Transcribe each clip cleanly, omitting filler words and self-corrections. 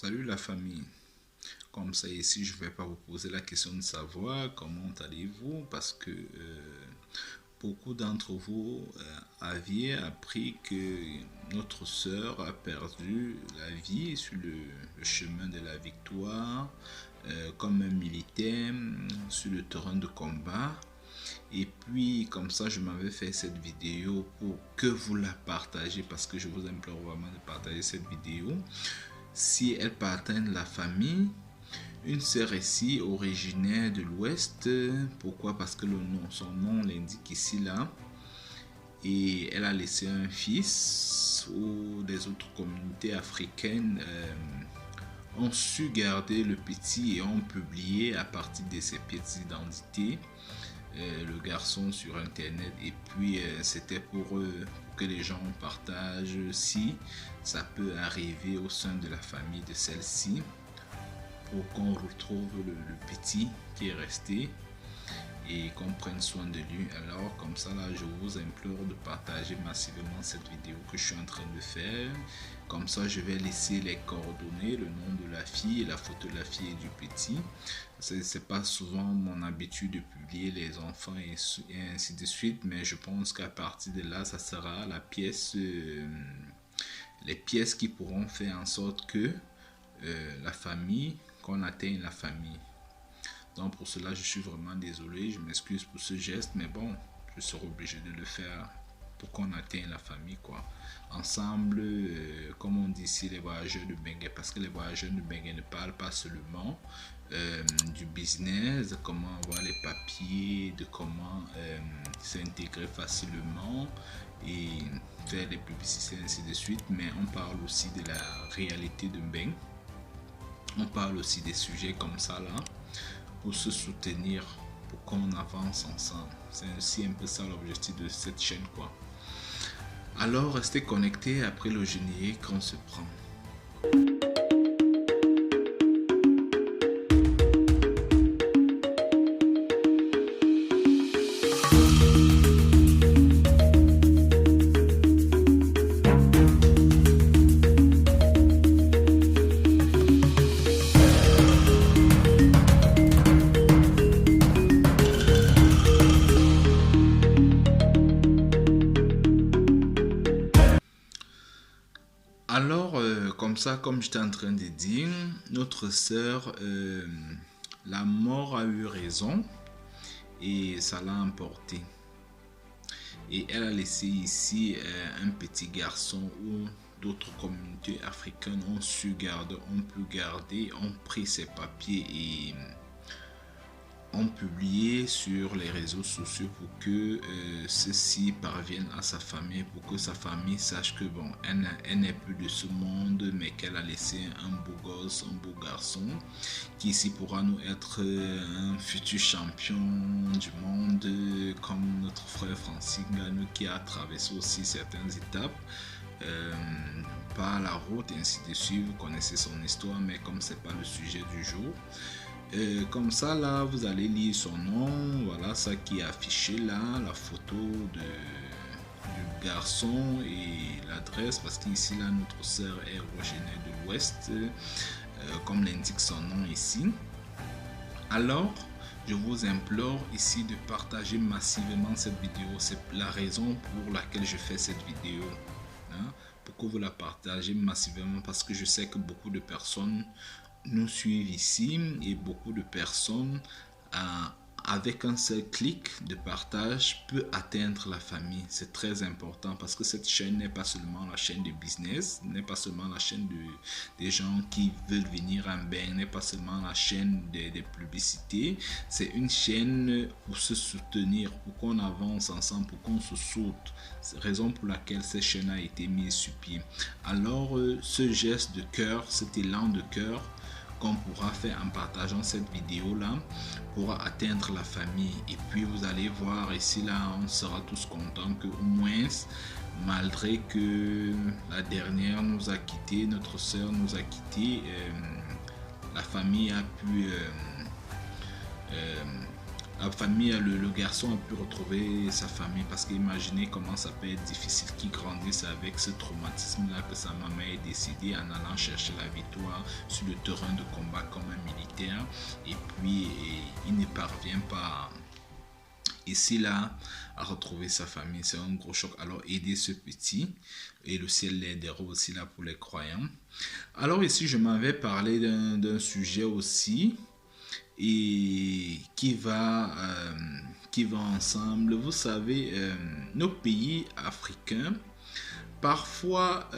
Salut la famille. Comme ça ici, je ne vais pas vous poser la question de savoir comment allez-vous parce que beaucoup d'entre vous aviez appris que notre sœur a perdu la vie sur le chemin de la victoire comme un militaire sur le terrain de combat. Et puis comme ça, je m'avais fait cette vidéo pour que vous la partagez parce que je vous implore vraiment de partager cette vidéo. Si elle peut atteindre la famille, une sœur ici originaire de l'Ouest, pourquoi? Parce que son nom l'indique ici là, et elle a laissé un fils où les autres communautés africaines ont su garder le petit et ont publié à partir de ses pièces d'identité le garçon sur internet, et puis c'était pour que les gens partagent si ça peut arriver au sein de la famille de celle-ci pour qu'on retrouve le petit qui est resté et qu'on prenne soin de lui. Alors comme ça là, je vous implore de partager massivement cette vidéo que je suis en train de faire. Comme ça, je vais laisser les coordonnées, le nom de la fille et la photo de la fille et du petit. C'est pas souvent mon habitude de publier les enfants et ainsi de suite, mais je pense qu'à partir de là, ça sera la pièce, les pièces qui pourront faire en sorte que la famille, qu'on atteigne la famille. Donc pour cela, je suis vraiment désolé, je m'excuse pour ce geste, mais bon, je serai obligé de le faire pour qu'on atteigne la famille, quoi. Ensemble, comme on dit ici, les voyageurs de Benguet, parce que les voyageurs de Benguet ne parlent pas seulement du business, de comment avoir les papiers, de comment s'intégrer facilement et faire des publicités, ainsi de suite, mais on parle aussi de la réalité de Benguet. On parle aussi des sujets comme ça là, pour se soutenir, pour qu'on avance ensemble. C'est aussi un peu ça l'objectif de cette chaîne, quoi. Alors restez connectés, après le générique on se prend. Alors, comme ça, comme j'étais en train de dire, notre sœur, la mort a eu raison et ça l'a emporté. Et elle a laissé ici un petit garçon où d'autres communautés africaines ont su garder, ont pu garder, ont pris ses papiers et ont publié sur les réseaux sociaux pour que ceci parvienne à sa famille, pour que sa famille sache que bon, elle n'est plus de ce monde, mais qu'elle a laissé un beau gosse, un beau garçon, qui ici pourra nous être un futur champion du monde, comme notre frère Francis Ngannou qui a traversé aussi certaines étapes par la route, ainsi de suite. Vous connaissez son histoire, mais comme c'est pas le sujet du jour, comme ça là vous allez lire son nom, voilà ça qui est affiché là, la photo du garçon et l'adresse, parce qu'ici là notre sœur est originaire de l'Ouest, comme l'indique son nom ici. Alors je vous implore ici de partager massivement cette vidéo, c'est la raison pour laquelle je fais cette vidéo, hein, pour que vous la partagez massivement, parce que je sais que beaucoup de personnes nous suivent ici et beaucoup de personnes avec un seul clic de partage peut atteindre la famille. C'est très important parce que cette chaîne n'est pas seulement la chaîne de business, n'est pas seulement la chaîne des gens qui veulent venir en bain, n'est pas seulement la chaîne des publicités, c'est une chaîne pour se soutenir, pour qu'on avance ensemble, pour qu'on se saute. C'est la raison pour laquelle cette chaîne a été mise sur pied. Alors ce geste de cœur, cet élan de cœur qu'on pourra faire en partageant cette vidéo là pourra atteindre la famille, et puis vous allez voir ici là, on sera tous contents que au moins, malgré que la dernière nous a quitté, notre soeur nous a quitté, la famille a pu la famille, le garçon a pu retrouver sa famille parce qu'imaginez comment ça peut être difficile qu'il grandisse avec ce traumatisme-là que sa maman ait décidé en allant chercher la victoire sur le terrain de combat comme un militaire et puis il ne parvient pas ici là à retrouver sa famille. C'est un gros choc. Alors aider ce petit et le ciel l'aidera aussi là pour les croyants. Alors ici je m'avais parlé d'un sujet aussi et qui va ensemble. Vous savez, nos pays africains, parfois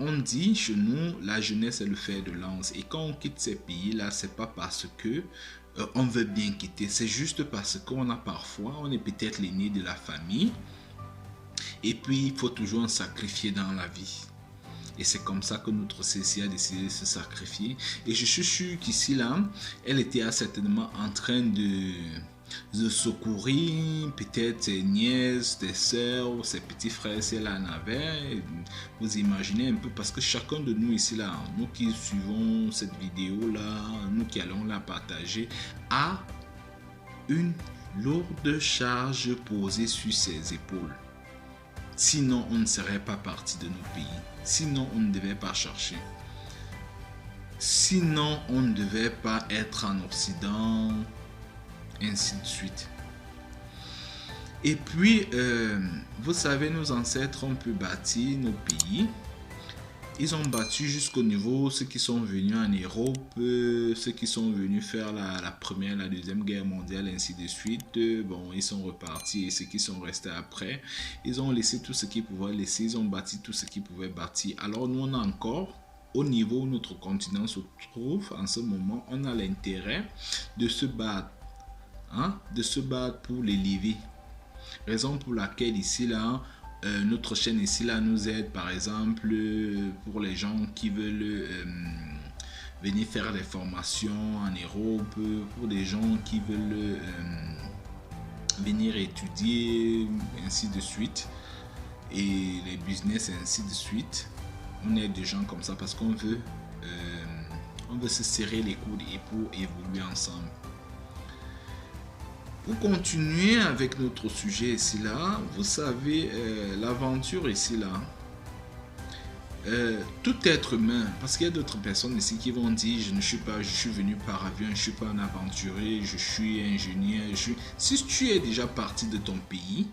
on dit chez nous la jeunesse est le fer de lance, et quand on quitte ces pays là, c'est pas parce que on veut bien quitter, c'est juste parce qu'on a parfois, on est peut-être l'aîné de la famille et puis il faut toujours en sacrifier dans la vie. Et c'est comme ça que notre Cécile a décidé de se sacrifier. Et je suis sûr qu'ici, là, elle était certainement en train de secourir peut-être ses nièces, ses soeurs, ses petits frères si elle en avait. Vous imaginez un peu, parce que chacun de nous ici, là, nous qui suivons cette vidéo-là, nous qui allons la partager, a une lourde charge posée sur ses épaules. Sinon, on ne serait pas parti de nos pays. Sinon, on ne devait pas chercher. Sinon, on ne devait pas être en Occident, ainsi de suite. Et puis, vous savez, nos ancêtres ont pu bâtir nos pays. Ils ont battu jusqu'au niveau, ceux qui sont venus en Europe, ceux qui sont venus faire la première, la deuxième guerre mondiale, ainsi de suite. Bon, ils sont repartis, et ceux qui sont restés après, ils ont laissé tout ce qu'ils pouvaient laisser, ils ont bâti tout ce qu'ils pouvaient bâtir. Alors nous, on a encore, au niveau où notre continent se trouve, en ce moment, on a l'intérêt de se battre, de se battre pour l'élever. Raison pour laquelle ici, là, notre chaîne ici là nous aide, par exemple pour les gens qui veulent venir faire des formations en Europe, pour des gens qui veulent venir étudier, ainsi de suite, et les business ainsi de suite. On aide des gens comme ça parce qu'on veut se serrer les coudes et pour évoluer ensemble. Pour continuer avec notre sujet ici là, vous savez, l'aventure ici là, tout être humain, parce qu'il y a d'autres personnes ici qui vont dire je suis venu par avion, je suis pas un aventurier, je suis ingénieur, si tu es déjà parti de ton pays,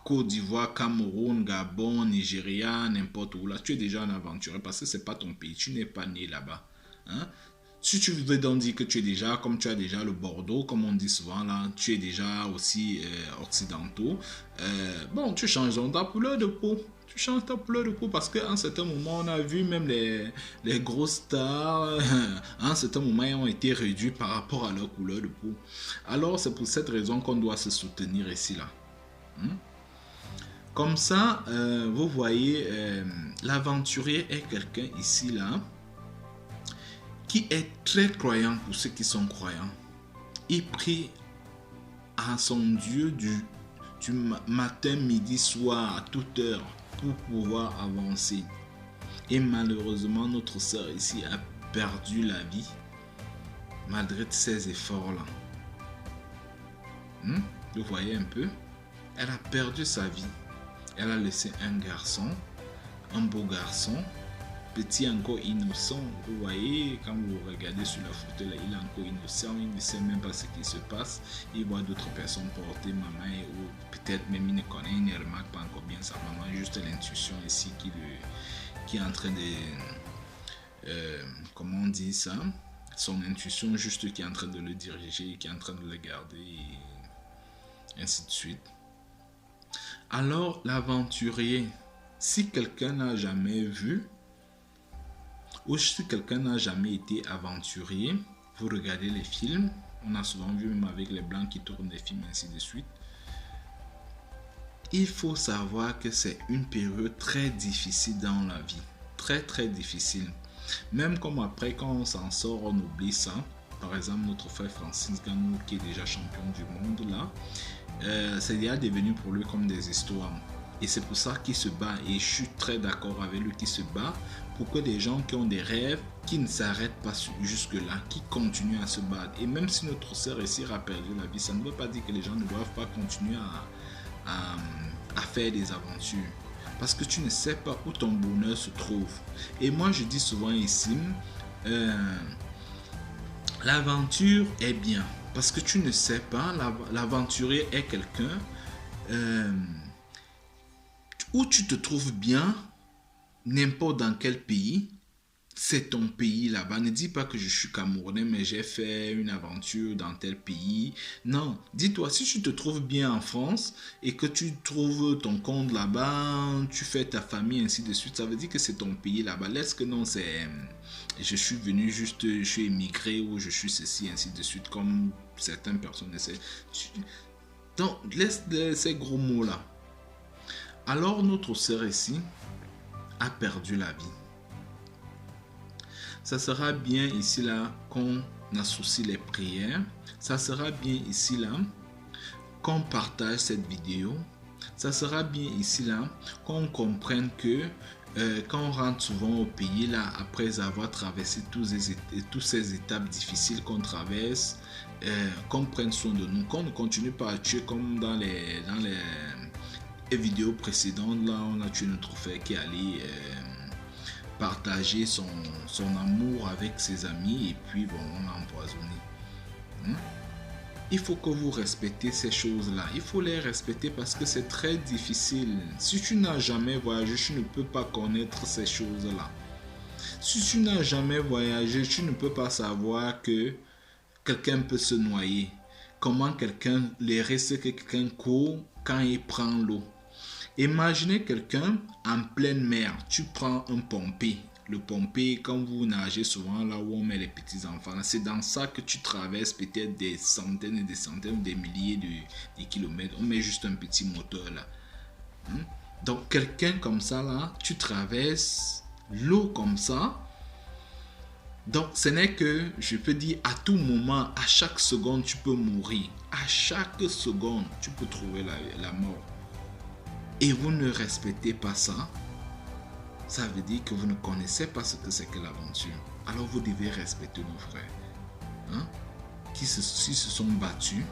Côte d'Ivoire, Cameroun, Gabon, Nigeria, n'importe où là, tu es déjà un aventurier parce que c'est pas ton pays, tu n'es pas né là-bas. Si tu veux donc dire que tu es déjà, comme tu as déjà le Bordeaux, comme on dit souvent là, tu es déjà aussi occidentaux, bon, tu changes ta couleur de peau. Tu changes ta couleur de peau parce qu'à un certain moment, on a vu même les grosses stars, à un certain moment, ils ont été réduits par rapport à leur couleur de peau. Alors, c'est pour cette raison qu'on doit se soutenir ici là. Comme ça, vous voyez, l'aventurier est quelqu'un ici là, qui est très croyant pour ceux qui sont croyants. Il prie à son Dieu du matin, midi, soir, à toute heure pour pouvoir avancer. Et malheureusement, notre sœur ici a perdu la vie malgré ces efforts-là. Vous voyez un peu? Elle a perdu sa vie. Elle a laissé un garçon, un beau garçon, petit encore innocent. Vous voyez, quand vous regardez sur la photo là, il est encore innocent, il ne sait même pas ce qui se passe. Il voit d'autres personnes porter maman, ou peut-être même il ne connaît, il ne remarque pas encore bien sa maman, juste l'intuition ici qui est en train de comment on dit ça, son intuition juste qui est en train de le diriger, qui est en train de le garder, et ainsi de suite. Alors l'aventurier, si quelqu'un n'a jamais vu, ou si quelqu'un n'a jamais été aventurier, vous regardez les films, on a souvent vu même avec les blancs qui tournent des films ainsi de suite. Il faut savoir que c'est une période très difficile dans la vie, très très difficile. Même comme après quand on s'en sort, on oublie ça. Par exemple notre frère Francis Ngannou qui est déjà champion du monde là, c'est déjà devenu pour lui comme des histoires. Et c'est pour ça qu'il se bat. Et je suis très d'accord avec lui, qui se bat pour que des gens qui ont des rêves, qui ne s'arrêtent pas jusque-là, qui continuent à se battre. Et même si notre sœur ici a perdu la vie, ça ne veut pas dire que les gens ne doivent pas continuer à faire des aventures. Parce que tu ne sais pas où ton bonheur se trouve. Et moi, je dis souvent ici, l'aventure est bien. Parce que tu ne sais pas, l'aventurier est quelqu'un où tu te trouves bien, n'importe dans quel pays, c'est ton pays là-bas. Ne dis pas que je suis Camerounais, mais j'ai fait une aventure dans tel pays. Non, dis-toi, si tu te trouves bien en France et que tu trouves ton compte là-bas, tu fais ta famille, ainsi de suite, ça veut dire que c'est ton pays là-bas. Laisse que non, c'est je suis venu juste, je suis émigré ou je suis ceci, ainsi de suite, comme certaines personnes essaient. Donc, laisse ces gros mots-là. Alors, notre sœur ici a perdu la vie. Ça sera bien ici là qu'on associe les prières. Ça sera bien ici là qu'on partage cette vidéo. Ça sera bien ici là qu'on comprenne que quand on rentre souvent au pays là, après avoir traversé toutes ces étapes difficiles qu'on traverse, qu'on prenne soin de nous, qu'on ne continue pas à tuer comme dans les vidéos précédentes. Là, on a tué notre frère qui allait partager son amour avec ses amis et puis bon, on l'a empoisonné. Il faut que vous respectez ces choses-là. Il faut les respecter parce que c'est très difficile. Si tu n'as jamais voyagé, tu ne peux pas connaître ces choses-là. Si tu n'as jamais voyagé, tu ne peux pas savoir que quelqu'un peut se noyer. Comment les risques que quelqu'un court quand il prend l'eau. Imaginez quelqu'un en pleine mer. Tu prends un pompé. Le pompé, quand vous nagez souvent là où on met les petits enfants, c'est dans ça que tu traverses peut-être des centaines et des centaines, des milliers de kilomètres. On met juste un petit moteur là. Donc quelqu'un comme ça là, tu traverses l'eau comme ça. Donc ce n'est que, je peux dire, à tout moment, à chaque seconde, tu peux mourir. À chaque seconde, tu peux trouver la mort. Et vous ne respectez pas ça, ça veut dire que vous ne connaissez pas ce que c'est que l'aventure. Alors vous devez respecter nos frères qui se sont battus.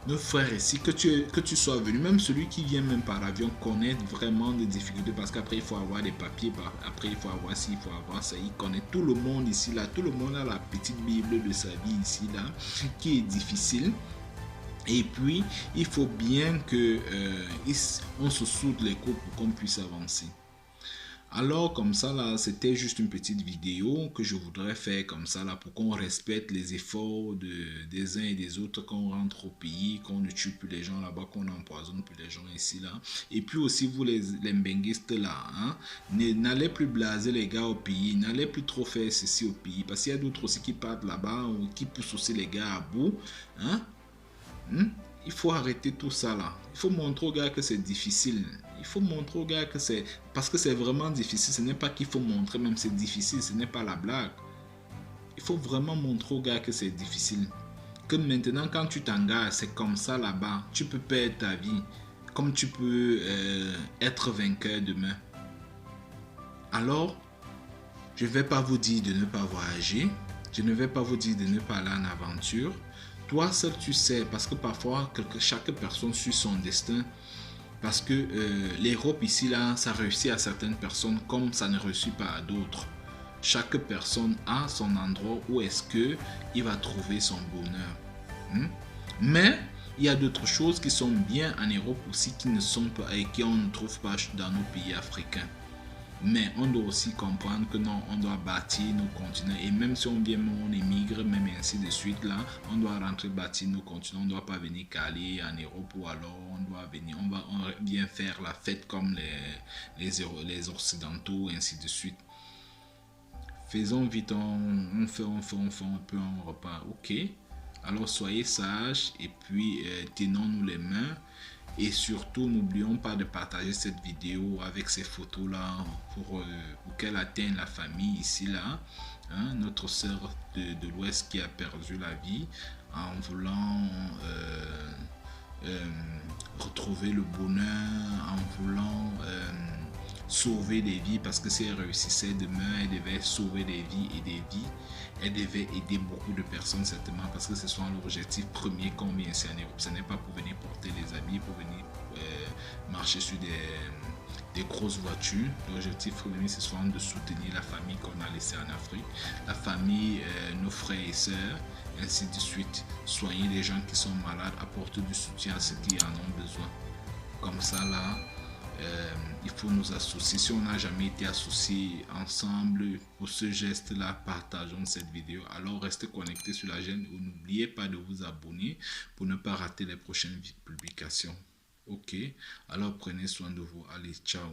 Nos frères ici, que tu sois venu, même celui qui vient même par avion connaît vraiment des difficultés parce qu'après il faut avoir des papiers, après il faut avoir ci, il faut avoir ça. Il connaît tout le monde ici, là. Tout le monde a la petite Bible de sa vie ici, là, qui est difficile. Et puis, il faut bien que on se soude les coups pour qu'on puisse avancer. Alors, comme ça, là, c'était juste une petite vidéo que je voudrais faire comme ça, là, pour qu'on respecte les efforts des uns et des autres quand on rentre au pays, qu'on ne tue plus les gens là-bas, qu'on n'empoisonne plus les gens ici, là. Et puis aussi, vous, les mbenguistes, là, n'allez plus blaser les gars au pays, n'allez plus trop faire ceci au pays, parce qu'il y a d'autres aussi qui partent là-bas, ou qui poussent aussi les gars à bout, Il faut arrêter tout ça là. Il faut montrer aux gars que c'est difficile. Il faut montrer aux gars que c'est... Parce que c'est vraiment difficile. Ce n'est pas qu'il faut montrer, même c'est difficile. Ce n'est pas la blague. Il faut vraiment montrer aux gars que c'est difficile. Que maintenant, quand tu t'engages, c'est comme ça là-bas. Tu peux perdre ta vie. Comme tu peux être vainqueur demain. Alors, je ne vais pas vous dire de ne pas voyager. Je ne vais pas vous dire de ne pas aller en aventure. Toi seul tu sais, parce que parfois chaque personne suit son destin, parce que l'Europe ici là, ça réussit à certaines personnes comme ça ne réussit pas à d'autres. Chaque personne a son endroit où est-ce que il va trouver son bonheur. Mais il y a d'autres choses qui sont bien en Europe aussi qui ne sont pas et qu'on ne trouve pas dans nos pays africains. Mais on doit aussi comprendre que non, on doit bâtir nos continents. Et même si on vient, on émigre, même ainsi de suite, là, on doit rentrer bâtir nos continents. On ne doit pas venir caler en Europe ou alors on vient faire la fête comme les Occidentaux, ainsi de suite. Faisons vite, on fait un peu un repas. Ok. Alors soyez sages et puis tenons-nous les mains. Et surtout, n'oublions pas de partager cette vidéo avec ces photos-là pour qu'elle atteigne la famille ici, là. Notre sœur de l'Ouest qui a perdu la vie en voulant retrouver le bonheur en voulant sauver des vies, parce que si elle réussissait demain, elle devait sauver des vies et des vies. Elle devait aider beaucoup de personnes certainement, parce que c'est souvent l'objectif premier quand on vient ici en Europe. Ce n'est pas pour venir porter les habits, pour venir marcher sur des grosses voitures. L'objectif premier, c'est souvent de soutenir la famille qu'on a laissée en Afrique, la famille, nos frères et sœurs, ainsi de suite. Soigner les gens qui sont malades, apporter du soutien à ceux qui en ont besoin. Comme ça, là, il faut nous associer. Si on n'a jamais été associés ensemble pour ce geste-là, partageons cette vidéo. Alors, restez connectés sur la chaîne et n'oubliez pas de vous abonner pour ne pas rater les prochaines publications. Ok, alors prenez soin de vous. Allez, ciao.